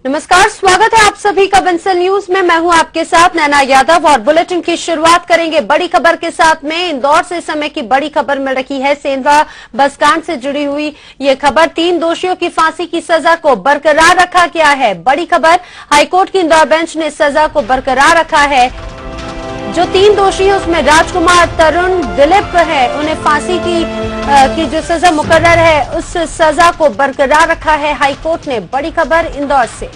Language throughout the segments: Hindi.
नमस्कार, स्वागत है आप सभी का बंसल न्यूज में। मैं हूं आपके साथ नैना यादव और बुलेटिन की शुरुआत करेंगे बड़ी खबर के साथ में। इंदौर से समय की बड़ी खबर मिल रही है। सेंधवा बस कांड से जुड़ी हुई ये खबर, 3 दोषियों की फांसी की सजा को बरकरार रखा गया है। बड़ी खबर, हाईकोर्ट की इंदौर बेंच ने सजा को बरकरार रखा है। जो 3 दोषी है उसमें राजकुमार, तरुण, दिलीप है, उन्हें फांसी की जो सजा मुकर्रर है उस सजा को बरकरार रखा है हाईकोर्ट ने। बड़ी खबर इंदौर से।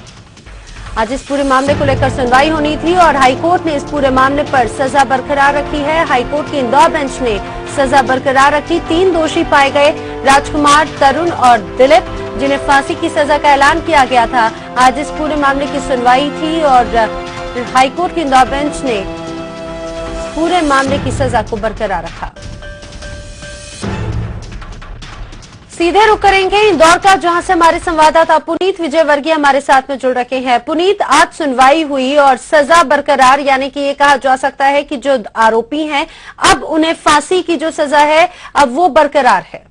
आज इस पूरे मामले को लेकर सुनवाई होनी थी और हाईकोर्ट ने इस पूरे मामले पर सजा बरकरार रखी है। हाईकोर्ट की इंदौर बेंच ने सजा बरकरार रखी। 3 दोषी पाए गए, राजकुमार, तरुण और दिलीप, जिन्हें फांसी की सजा का ऐलान किया गया था। आज इस पूरे मामले की सुनवाई थी और हाईकोर्ट की इंदौर बेंच ने पूरे मामले की सजा को बरकरार रखा। सीधे रुक करेंगे इंदौर का, जहां से हमारे संवाददाता पुनीत विजयवर्गीय हमारे साथ में जुड़ रखे हैं। पुनीत, आज सुनवाई हुई और सजा बरकरार, यानी कि ये कहा जा सकता है कि जो आरोपी हैं अब उन्हें फांसी की जो सजा है अब वो बरकरार है।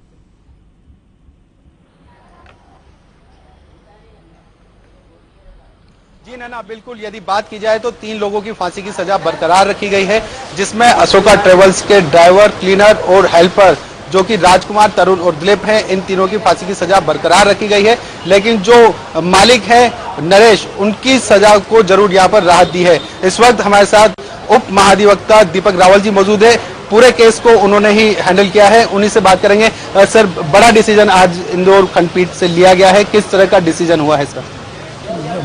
जी नैना, बिल्कुल। यदि बात की जाए तो 3 लोगों की फांसी की सजा बरकरार रखी गई है, जिसमें अशोका ट्रेवल्स के ड्राइवर, क्लीनर और हेल्पर जो कि राजकुमार, तरुण और दिलीप हैं, इन तीनों की फांसी की सजा बरकरार रखी गई है। लेकिन जो मालिक है नरेश, उनकी सजा को जरूर यहाँ पर राहत दी है। इस वक्त हमारे साथ उप महाधिवक्ता दीपक रावल जी मौजूद है। पूरे केस को उन्होंने ही हैंडल किया है, उन्हीं से बात करेंगे। सर, बड़ा डिसीजन आज इंदौर खंडपीठ से लिया गया है, किस तरह का डिसीजन हुआ है सर?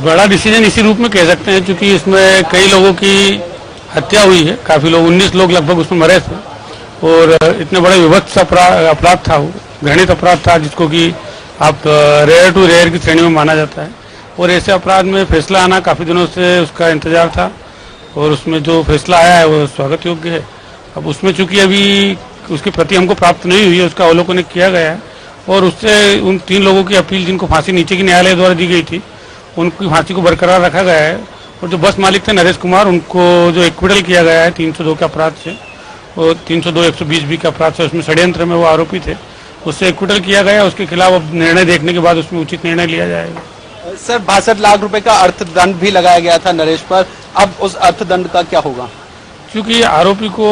बड़ा डिसीजन इसी रूप में कह सकते हैं, क्योंकि इसमें कई लोगों की हत्या हुई है। काफी लोग, 19 लोग लगभग उसमें मरे थे और इतने बड़े विभत्स अपराध था, वो घृणित अपराध था, जिसको कि आप रेयर टू रेयर की श्रेणी में माना जाता है। और ऐसे अपराध में फैसला आना काफी दिनों से उसका इंतजार था और उसमें जो फैसला आया है वो स्वागत योग्य है। अब उसमें चूंकि अभी उसकी प्रति हमको प्राप्त नहीं हुई है, उसका अवलोकन किया गया है और उससे उन 3 लोगों की अपील, जिनको फांसी नीचे की न्यायालय द्वारा दी गई थी, उनकी फांसी को बरकरार रखा गया है। और जो बस मालिक थे नरेश कुमार, उनको जो एक्विटल किया गया है 302 के अपराध से, और 302 120 बी के अपराध से, उसमें षड्यंत्र में वो आरोपी थे, उससे एक्विटल किया गया। उसके खिलाफ अब निर्णय देखने के बाद उसमें उचित निर्णय लिया जाएगा। सर, 62 लाख रुपए का अर्थदंड भी लगाया गया था नरेश पर, अब उस अर्थदंड का क्या होगा? क्योंकि आरोपी को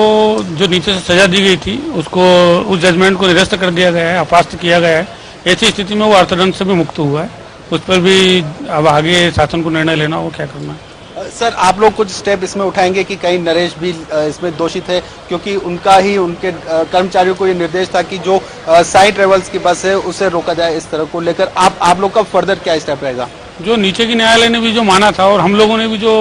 जो नीचे से सजा दी गई थी उसको, उस जजमेंट को निरस्त कर दिया गया है, अपास्त किया गया है। ऐसी स्थिति में वो अर्थदंड से भी मुक्त हुआ है। उस पर भी अब आगे शासन को निर्णय लेना हो क्या करना है। सर, आप लोग कुछ स्टेप इसमें उठाएंगे कि कहीं नरेश भी इसमें दोषी थे, क्योंकि उनका ही, उनके कर्मचारियों को ये निर्देश था कि जो साई ट्रेवल्स की बस है उसे रोका जाए। इस तरह को लेकर आप लोग का फर्दर क्या स्टेप रहेगा? जो नीचे की न्यायालय ने भी जो माना था और हम लोगों ने भी जो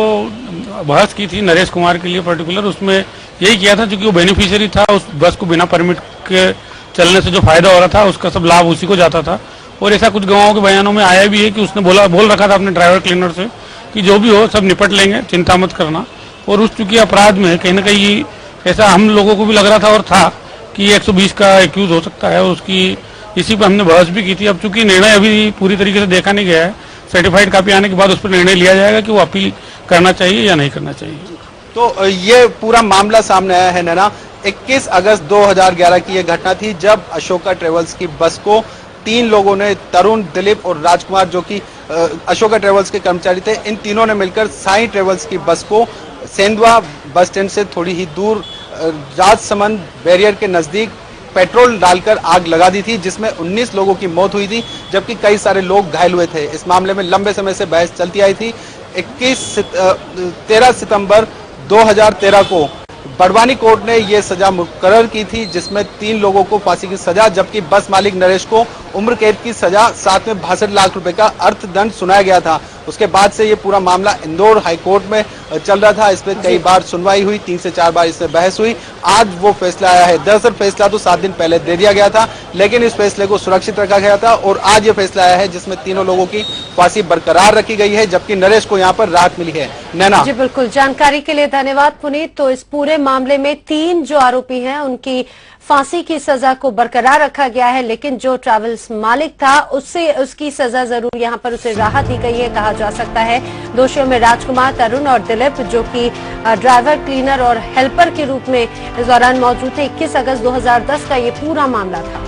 बहस की थी नरेश कुमार के लिए पर्टिकुलर, उसमें यही किया था, क्योंकि वो बेनिफिशियरी था, उस बस को बिना परमिट के चलने से जो फायदा हो रहा था उसका सब लाभ उसी को जाता था। और ऐसा कुछ गवाहों के बयानों में आया भी है कि उसने बोल रखा था अपने ड्राइवर क्लीनर से कि जो भी हो सब निपट लेंगे, चिंता मत करना। और उस चूंकि अपराध में कहीं ना कहीं ऐसा हम लोगों को भी लग रहा था और था कि 120 का एक्यूज हो सकता है, उसकी इसी पर हमने बहस भी की थी। अब चूंकि निर्णय अभी पूरी तरीके से देखा नहीं गया है, सर्टिफाइड कॉपी आने के बाद उस पर निर्णय लिया जाएगा कि वो अपील करना चाहिए या नहीं करना चाहिए। तो ये पूरा मामला सामने आया है नैना। 21 अगस्त 2011 की यह घटना थी, जब अशोका ट्रेवल्स की बस को 3 लोगों ने, तरुण, दिलीप और राजकुमार, जो कि अशोका ट्रेवल्स के कर्मचारी थे, इन तीनों ने मिलकर साई ट्रेवल्स की बस को सेंधवा बस स्टैंड से थोड़ी ही दूर राजसमंद बैरियर के नजदीक पेट्रोल डालकर आग लगा दी थी, जिसमें 19 लोगों की मौत हुई थी, जबकि कई सारे लोग घायल हुए थे। इस मामले में लंबे समय से बहस चलती आई थी। 13 सितंबर 2013 को बड़वानी कोर्ट ने यह सजा मुकर्रर की थी, जिसमें 3 लोगों को फांसी की सजा, जबकि बस मालिक नरेश को उम्र कैद की सजा, साथ में 62 लाख रुपए का अर्थदंड सुनाया गया था। उसके बाद से ये पूरा मामला इंदौर हाईकोर्ट में चल रहा था। इस पर कई बार सुनवाई हुई, 3 से 4 बार इसमें बहस हुई। आज वो फैसला आया है। दरअसल फैसला तो 7 दिन पहले दे दिया गया था, लेकिन इस फैसले को सुरक्षित रखा गया था और आज ये फैसला आया है, जिसमें तीनों लोगों की फांसी बरकरार रखी गई है, जबकि नरेश को यहाँ पर राहत मिली है। नैना जी बिल्कुल, जानकारी के लिए धन्यवाद पुनीत। तो इस पूरे मामले में 3 जो आरोपी हैं उनकी फांसी की सजा को बरकरार रखा गया है, लेकिन जो ट्रैवल्स मालिक था उससे उसकी सजा जरूर यहाँ पर उसे राहत दी गई है, कहा जा सकता है। दोषियों में राजकुमार, तरुण और दिलीप, जो कि ड्राइवर, क्लीनर और हेल्पर के रूप में इस दौरान मौजूद थे। 21 अगस्त 2010 का ये पूरा मामला था।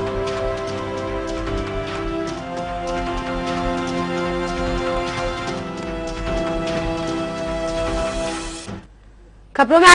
खबरों में